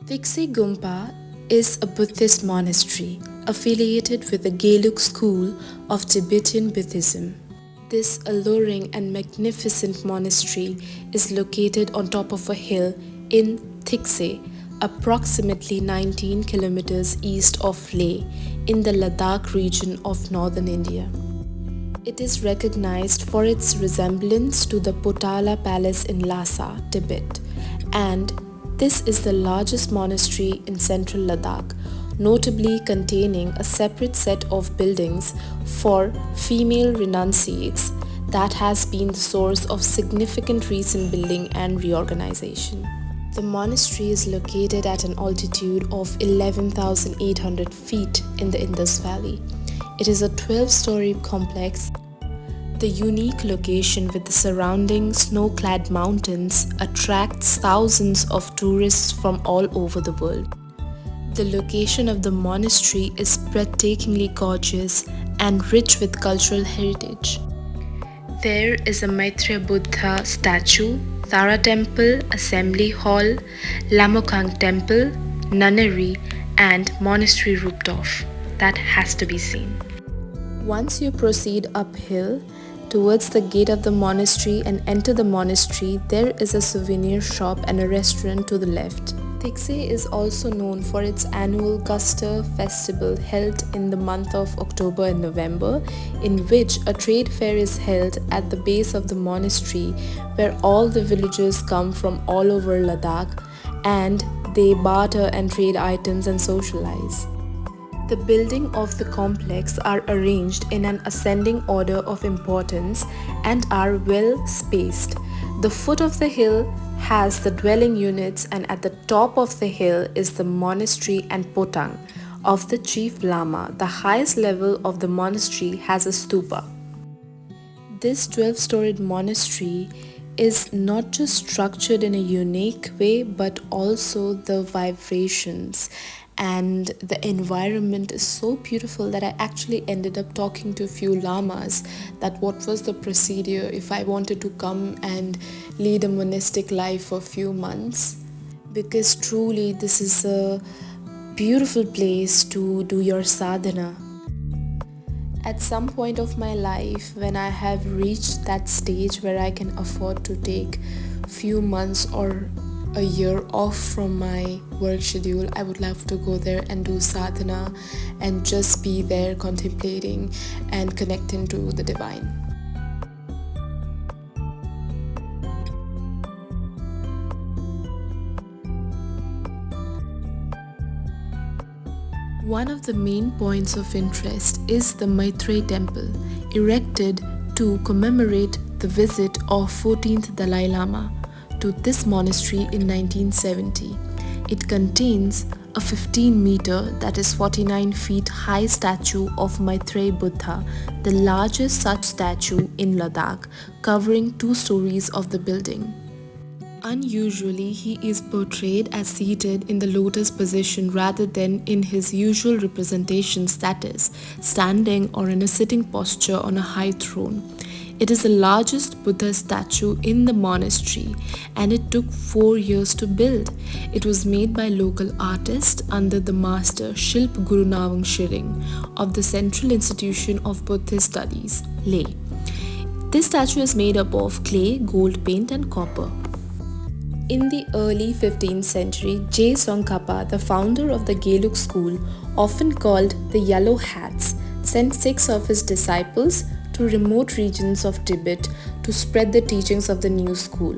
Thikse Gumpa is a Buddhist monastery affiliated with the Gelug school of Tibetan Buddhism. This alluring and magnificent monastery is located on top of a hill in Thikse, approximately 19 kilometers east of Leh, in the Ladakh region of northern India. It is recognized for its resemblance to the Potala Palace in Lhasa, Tibet, and this is the largest monastery in central Ladakh, notably containing a separate set of buildings for female renunciates that has been the source of significant recent building and reorganization. The monastery is located at an altitude of 11,800 feet in the Indus Valley. It is a 12-story complex. The unique location with the surrounding snow-clad mountains attracts thousands of tourists from all over the world. The location of the monastery is breathtakingly gorgeous and rich with cultural heritage. There is a Maitreya Buddha statue, Tara Temple, Assembly Hall, Lamokang Temple, Nunnery, and Monastery Rooftop that has to be seen. Once you proceed uphill towards the gate of the monastery and enter the monastery, there is a souvenir shop and a restaurant to the left. Thikse is also known for its annual Guster festival held in the month of October and November, in which a trade fair is held at the base of the monastery where all the villagers come from all over Ladakh and they barter and trade items and socialize. The building of the complex are arranged in an ascending order of importance and are well spaced. The foot of the hill has the dwelling units, and at the top of the hill is the monastery and potang of the chief lama. The highest level of the monastery has a stupa. This 12-storied monastery is not just structured in a unique way, but also the vibrations and the environment is so beautiful that I actually ended up talking to a few lamas that what was the procedure if I wanted to come and lead a monastic life for a few months, because truly this is a beautiful place to do your sadhana. At some point of my life, when I have reached that stage where I can afford to take few months or a year off from my work schedule, I would love to go there and do sadhana and just be there contemplating and connecting to the divine. One of the main points of interest is the Maitreya Temple, erected to commemorate the visit of 14th Dalai Lama to this monastery in 1970. It contains a 15-meter, that is 49 feet high statue of Maitreya Buddha, the largest such statue in Ladakh, covering 2 stories of the building. Unusually, he is portrayed as seated in the lotus position rather than in his usual representations, that is, standing or in a sitting posture on a high throne. It is the largest Buddha statue in the monastery and it took 4 years to build. It was made by local artists under the master Shilp Guru Nawang Shiring of the Central Institution of Buddhist Studies, Leh. This statue is made up of clay, gold paint and copper. In the early 15th century, J. Tsongkhapa, the founder of the Gelug school, often called the Yellow Hats, sent 6 of his disciples to remote regions of Tibet to spread the teachings of the new school.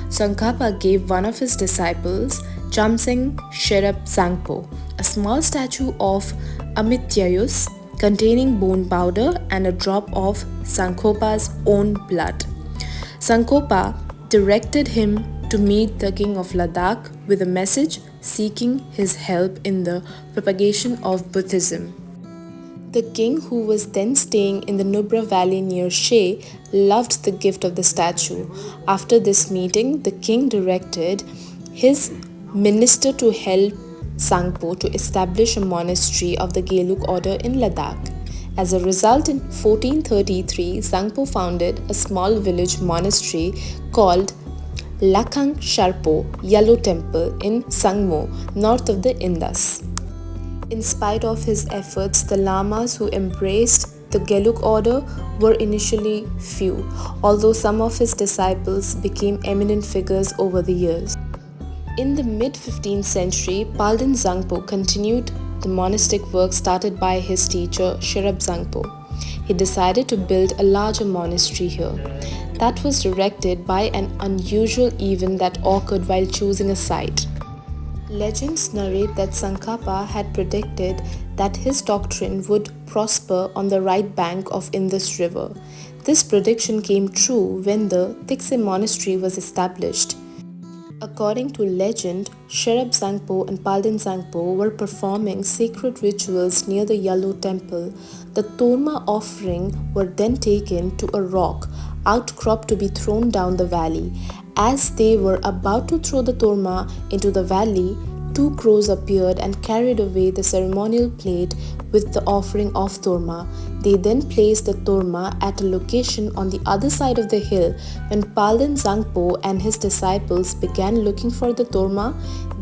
Tsongkhapa gave one of his disciples, Chamseng Sherab Zangpo, a small statue of Amityayus containing bone powder and a drop of Tsongkhapa's own blood. Tsongkhapa directed him to meet the king of Ladakh with a message seeking his help in the propagation of Buddhism. The king, who was then staying in the Nubra valley near She, loved the gift of the statue. After this meeting, the king directed his minister to help Zangpo to establish a monastery of the Gelug order in Ladakh. As a result, in 1433, Zangpo founded a small village monastery called Lakhang Sharpo Yellow Temple in Sangmo, north of the Indus. In spite of his efforts, the lamas who embraced the Gelug order were initially few, although some of his disciples became eminent figures over the years. In the mid-15th century, Palden Zangpo continued the monastic work started by his teacher Sherab Zangpo. He decided to build a larger monastery here. That was directed by an unusual event that occurred while choosing a site. Legends narrate that Tsongkhapa had predicted that his doctrine would prosper on the right bank of Indus River. This prediction came true when the Thikse Monastery was established. According to legend, Sherab Zangpo and Palden Zangpo were performing sacred rituals near the Yellow Temple. The Torma offering were then taken to a rock outcrop to be thrown down the valley. As they were about to throw the Torma into the valley, two crows appeared and carried away the ceremonial plate with the offering of Torma. They then placed the Torma at a location on the other side of the hill. When Palden Zangpo and his disciples began looking for the Torma,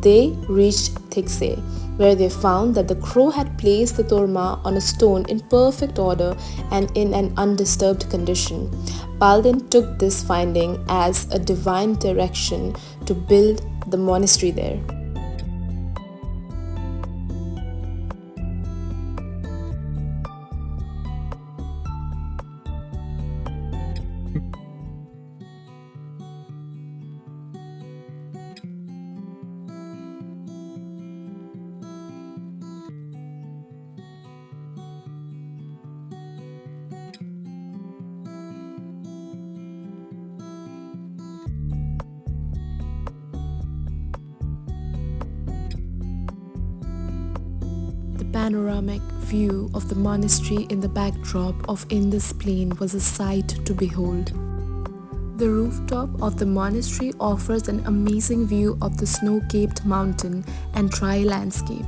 they reached Thikse, where they found that the crow had placed the Torma on a stone in perfect order and in an undisturbed condition. Palden took this finding as a divine direction to build the monastery there. The panoramic view of the monastery in the backdrop of Indus Plain was a sight to behold. The rooftop of the monastery offers an amazing view of the snow-capped mountain and dry landscape.